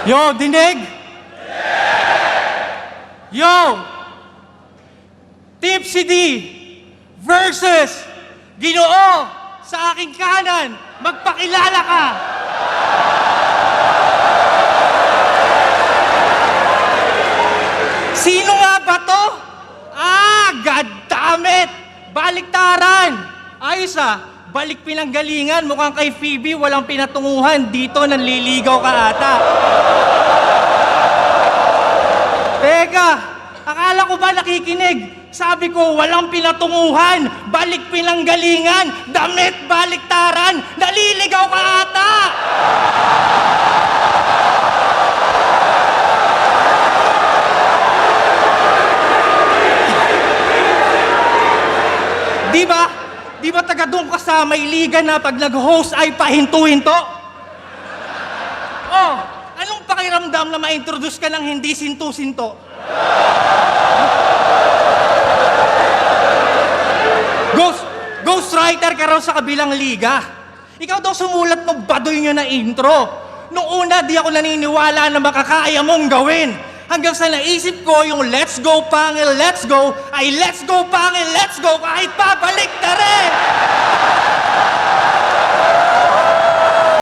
Yo, dinig? Yo! Tipsy D versus Ginoo sa aking kanan. Magpakilala ka! Sino nga ba to? God damn it! Baliktaran! Ayos balik pinanggalingan. Mukhang kay Phoebe walang pinatunguhan. Dito nanliligaw ka ata. Teka, akala ko ba nakikinig? Sabi ko, walang pinatunguhan, balik pinanggalingan, damit baliktaran, naliligaw ka ata! Di ba taga doon ka sa may liga na pag nag-host ay pahinto-hinto? Oh, anong pakiramdam na ma-introduce ka ng hindi sinto-sinto? Ghostwriter ka raw sa kabilang liga. Ikaw daw sumulat ng badoy nyo na intro. Noong una, di ako naniniwala na makakaya mong gawin. Hanggang sa naisip ko, yung let's go pangil, let's go, ay let's go pangil, let's go, kahit pabalik na rin!